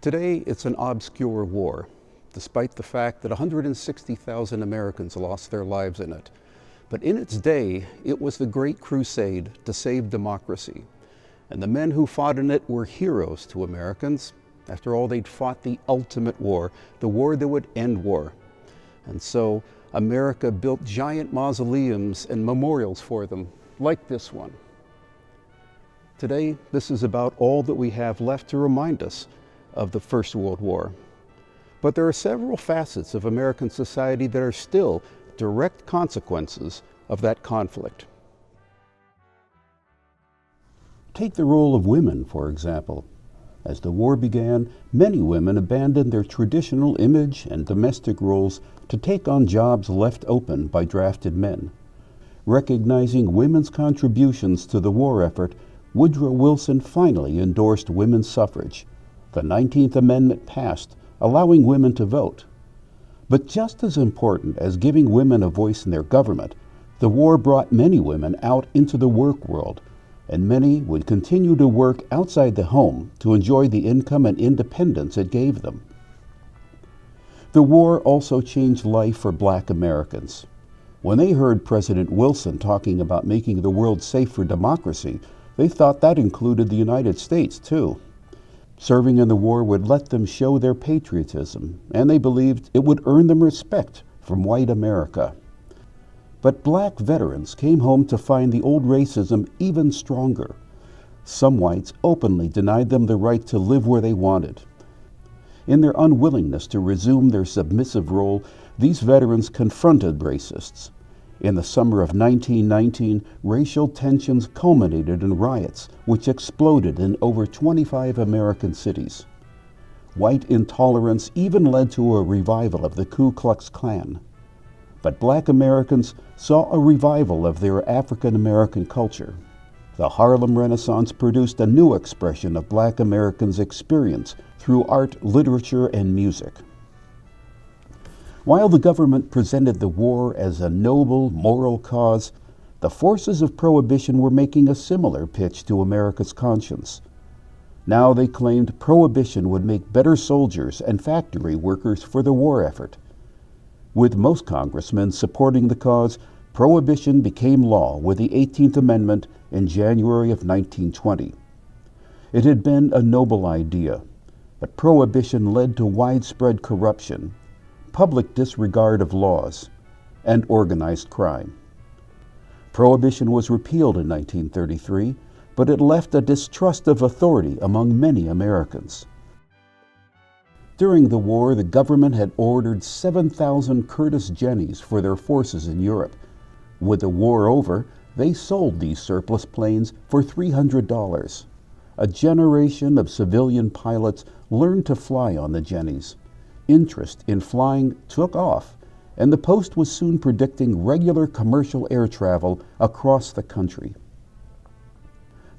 Today, it's an obscure war, despite the fact that 160,000 Americans lost their lives in it. But in its day, it was the great crusade to save democracy. And the men who fought in it were heroes to Americans. After all, they'd fought the ultimate war, the war that would end war. And so, America built giant mausoleums and memorials for them, like this one. Today, this is about all that we have left to remind us of the First World War. But there are several facets of American society that are still direct consequences of that conflict. Take the role of women, for example. As the war began, many women abandoned their traditional image and domestic roles to take on jobs left open by drafted men. Recognizing women's contributions to the war effort, Woodrow Wilson finally endorsed women's suffrage. The 19th Amendment passed, allowing women to vote. But just as important as giving women a voice in their government, the war brought many women out into the work world, and many would continue to work outside the home to enjoy the income and independence it gave them. The war also changed life for Black Americans. When they heard President Wilson talking about making the world safe for democracy, they thought that included the United States too. Serving in the war would let them show their patriotism, and they believed it would earn them respect from white America. But Black veterans came home to find the old racism even stronger. Some whites openly denied them the right to live where they wanted. In their unwillingness to resume their submissive role, these veterans confronted racists. In the summer of 1919, racial tensions culminated in riots, which exploded in over 25 American cities. White intolerance even led to a revival of the Ku Klux Klan. But Black Americans saw a revival of their African American culture. The Harlem Renaissance produced a new expression of Black Americans' experience through art, literature, and music. While the government presented the war as a noble, moral cause, the forces of Prohibition were making a similar pitch to America's conscience. Now they claimed Prohibition would make better soldiers and factory workers for the war effort. With most congressmen supporting the cause, Prohibition became law with the 18th Amendment in January of 1920. It had been a noble idea, but Prohibition led to widespread corruption, public disregard of laws, and organized crime. Prohibition was repealed in 1933, but it left a distrust of authority among many Americans. During the war, the government had ordered 7,000 Curtiss Jennies for their forces in Europe. With the war over, they sold these surplus planes for $300. A generation of civilian pilots learned to fly on the Jennies. Interest in flying took off, and the Post was soon predicting regular commercial air travel across the country.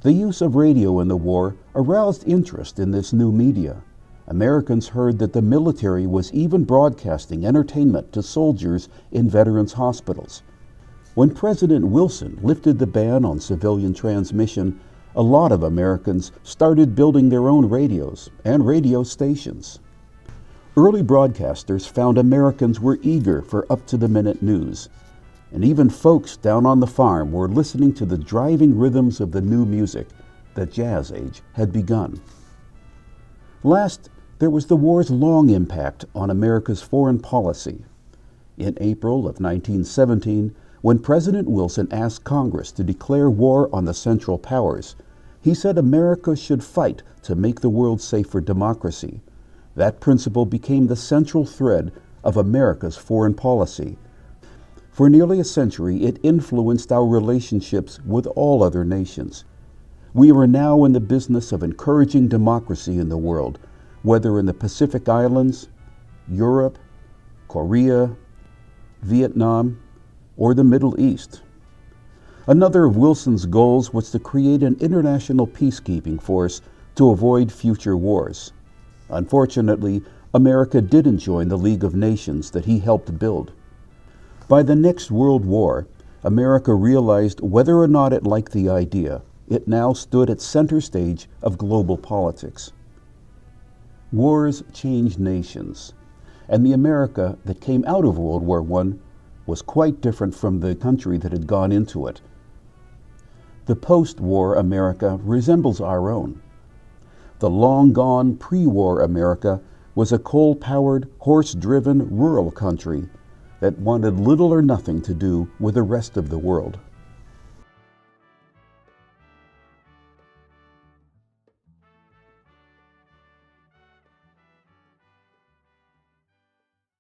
The use of radio in the war aroused interest in this new media. Americans heard that the military was even broadcasting entertainment to soldiers in veterans' hospitals. When President Wilson lifted the ban on civilian transmission, a lot of Americans started building their own radios and radio stations. Early broadcasters found Americans were eager for up-to-the-minute news, and even folks down on the farm were listening to the driving rhythms of the new music. The Jazz Age had begun. Last, there was the war's long impact on America's foreign policy. In April of 1917, when President Wilson asked Congress to declare war on the Central Powers, he said America should fight to make the world safe for democracy. That principle became the central thread of America's foreign policy. For nearly a century, it influenced our relationships with all other nations. We are now in the business of encouraging democracy in the world, whether in the Pacific Islands, Europe, Korea, Vietnam, or the Middle East. Another of Wilson's goals was to create an international peacekeeping force to avoid future wars. Unfortunately, America didn't join the League of Nations that he helped build. By the next World War, America realized whether or not it liked the idea, it now stood at center stage of global politics. Wars change nations, and the America that came out of World War I was quite different from the country that had gone into it. The post-war America resembles our own. The long-gone pre-war America was a coal-powered, horse-driven rural country that wanted little or nothing to do with the rest of the world.